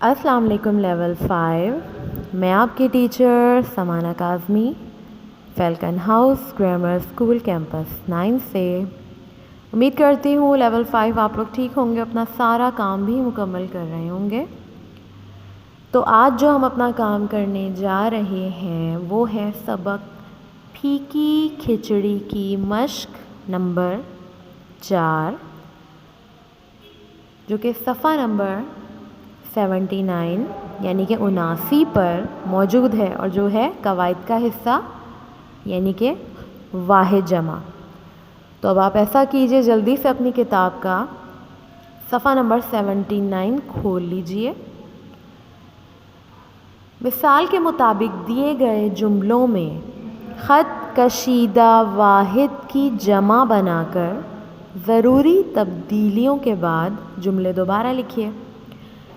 السلام علیکم لیول 5 میں آپ کی teacher Samana Kazmi Falcon House Grammar School campus 9 سے امید کرتی ہوں لیول 5 آپ لوگ ٹھیک ہوں گے، اپنا سارا کام بھی مکمل کر رہے ہوں گے۔ تو آج جو ہم اپنا کام کرنے جا رہے ہیں وہ ہے سبق پھیکی کھچڑی کی مشق نمبر 4، جو کہ صفحہ نمبر 79 یعنی کہ 79 پر موجود ہے، اور جو ہے قواعد کا حصہ یعنی کہ واحد جمع۔ تو اب آپ ایسا کیجئے، جلدی سے اپنی کتاب کا صفحہ نمبر 79 کھول لیجئے۔ مثال کے مطابق دیے گئے جملوں میں خط کشیدہ واحد کی جمع بنا کر ضروری تبدیلیوں کے بعد جملے دوبارہ لکھیے۔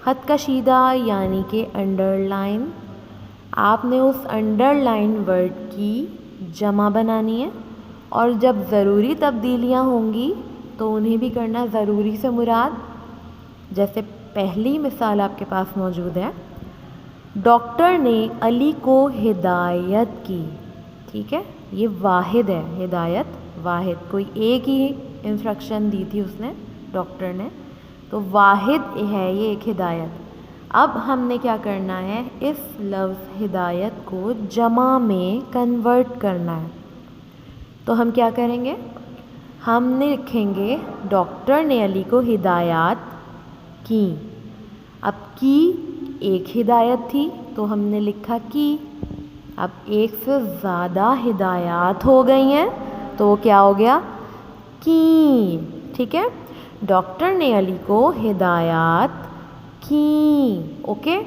خط کشیدہ یعنی کہ انڈر لائن، آپ نے اس انڈر لائن ورڈ کی جمع بنانی ہے، اور جب ضروری تبدیلیاں ہوں گی تو انہیں بھی کرنا ضروری سے مراد، جیسے پہلی مثال آپ کے پاس موجود ہے، ڈاکٹر نے علی کو ہدایت کی۔ ٹھیک ہے، یہ واحد ہے، ہدایت واحد، کوئی ایک ہی انسٹرکشن دی تھی اس نے، ڈاکٹر نے، تو واحد ہے یہ ایک ہدایت۔ اب ہم نے کیا کرنا ہے، اس لفظ ہدایت کو جمع میں کنورٹ کرنا ہے۔ تو ہم کیا کریں گے، ہم نے لکھیں گے ڈاکٹر نے علی کو ہدایات کی۔ اب کی ایک ہدایت تھی تو ہم نے لکھا کی، اب ایک سے زیادہ ہدایات ہو گئی ہیں تو وہ کیا ہو گیا، کی۔ ٹھیک ہے، ڈاکٹر نے علی کو ہدایات کی۔ اوکے،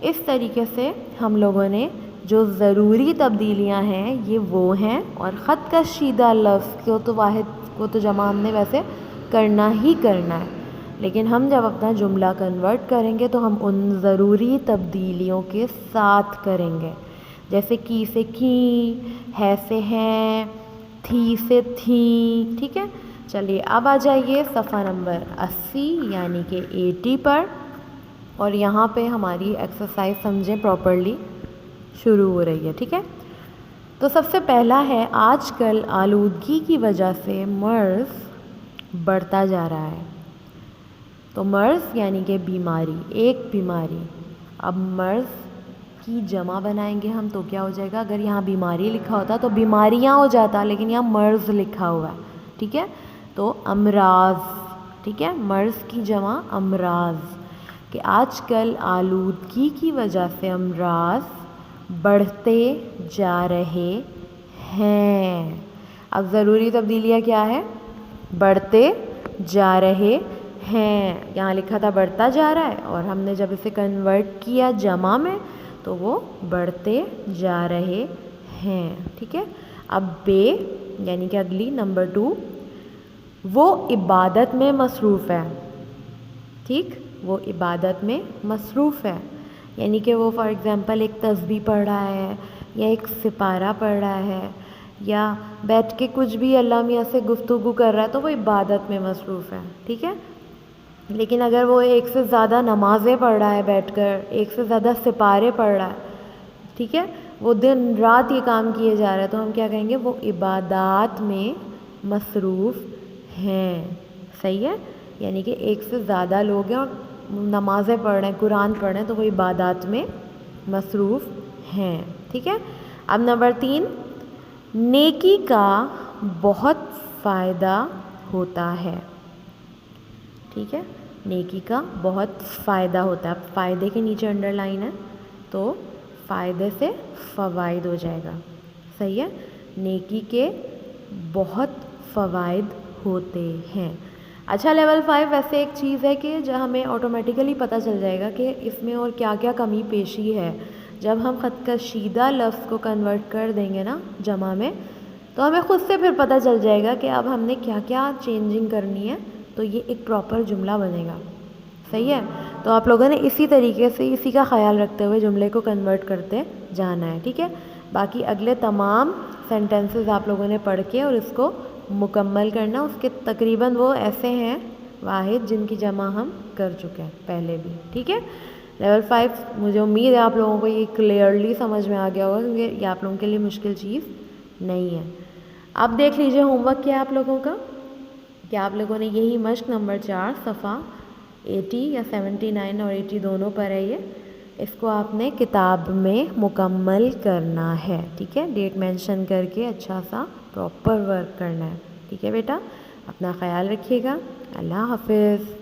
اس طریقے سے ہم لوگوں نے جو ضروری تبدیلیاں ہیں یہ وہ ہیں، اور خط کشیدہ لفظ کو تو واحد کو تو جمع ہم نے ویسے کرنا ہی کرنا ہے، لیکن ہم جب اپنا جملہ کنورٹ کریں گے تو ہم ان ضروری تبدیلیوں کے ساتھ کریں گے، جیسے کی سے کی، ہے سے ہیں، تھی سے تھیں۔ ٹھیک ہے، چلیے اب آ جائیے صفحہ نمبر 80 یعنی کہ 80 پر، اور یہاں پہ ہماری ایکسرسائز سمجھیں پراپرلی شروع ہو رہی ہے۔ ٹھیک ہے، تو سب سے پہلا ہے، آج کل آلودگی کی وجہ سے مرض بڑھتا جا رہا ہے۔ تو مرض یعنی کہ بیماری، ایک بیماری۔ اب مرض کی جمع بنائیں گے ہم تو کیا ہو جائے گا، اگر یہاں بیماری لکھا ہوتا تو بیماریاں ہو جاتا، لیکن یہاں مرض لکھا ہوا ہے۔ ٹھیک ہے، تو امراض۔ ٹھیک ہے، مرض کی جمع امراض، کہ آج کل آلودگی کی وجہ سے امراض بڑھتے جا رہے ہیں۔ اب ضروری تبدیلیاں کیا ہے، بڑھتے جا رہے ہیں، یہاں لکھا تھا بڑھتا جا رہا ہے، اور ہم نے جب اسے کنورٹ کیا جمع میں تو وہ بڑھتے جا رہے ہیں۔ ٹھیک ہے، اب بے یعنی کہ اگلی نمبر 2، وہ عبادت میں مصروف ہے۔ ٹھیک، وہ عبادت میں مصروف ہے، یعنی کہ وہ فار ایگزامپل ایک تسبیح پڑھ رہا ہے، یا ایک سپارہ پڑھ رہا ہے، یا بیٹھ کے کچھ بھی اللہ میاں سے گفتگو کر رہا ہے، تو وہ عبادت میں مصروف ہے۔ ٹھیک ہے، لیکن اگر وہ ایک سے زیادہ نمازیں پڑھ رہا ہے بیٹھ کر، ایک سے زیادہ سپارے پڑھ رہا ہے، ٹھیک ہے، وہ دن رات یہ کام کیے جا رہا ہے، تو ہم کیا کہیں گے، وہ عبادات میں مصروف ہیں۔ صحیح ہے، یعنی کہ ایک سے زیادہ لوگ ہیں اور نمازیں پڑھ رہے ہیں، قرآن پڑھ رہے ہیں، تو وہ عبادات میں مصروف ہیں۔ ٹھیک ہے، اب نمبر 3، نیکی کا بہت فائدہ ہوتا ہے۔ ٹھیک ہے، نیکی کا بہت فائدہ ہوتا ہے، اب فائدے کے نیچے انڈر لائن ہے تو فائدے سے فوائد ہو جائے گا۔ صحیح ہے، نیکی کے بہت فوائد ہوتے ہیں۔ اچھا، لیول 5 ویسے ایک چیز ہے کہ جو ہمیں آٹومیٹیکلی پتہ چل جائے گا کہ اس میں اور کیا کیا کمی پیشی ہے۔ جب ہم خط کشیدہ لفظ کو کنورٹ کر دیں گے نا جمع میں، تو ہمیں خود سے پھر پتہ چل جائے گا کہ اب ہم نے کیا کیا چینجنگ کرنی ہے، تو یہ ایک پراپر جملہ بنے گا۔ صحیح ہے، تو آپ لوگوں نے اسی طریقے سے اسی کا خیال رکھتے ہوئے جملے کو کنورٹ کرتے جانا ہے۔ ٹھیک ہے، باقی اگلے تمام سینٹنسز آپ لوگوں نے پڑھ کے اور اس کو مکمل کرنا، اس کے تقریباً وہ ایسے ہیں واحد جن کی جمع ہم کر چکے ہیں پہلے بھی۔ ٹھیک ہے، لیول 5 مجھے امید ہے آپ لوگوں کو یہ کلیئرلی سمجھ میں آ گیا ہوگا کیونکہ یہ آپ لوگوں کے لیے مشکل چیز نہیں ہے. اب دیکھ لیجیے ہوم ورک کیا ہے آپ لوگوں کا کہ آپ لوگوں نے یہی مشق نمبر 4 صفحہ 80 یا 79 اور 80 دونوں پر ہے یہ, اس کو آپ نے کتاب میں مکمل کرنا ہے. ٹھیک ہے, ڈیٹ مینشن کر کے اچھا سا پراپر ورک کرنا ہے. ٹھیک ہے بیٹا, اپنا خیال رکھیے گا. اللہ حافظ.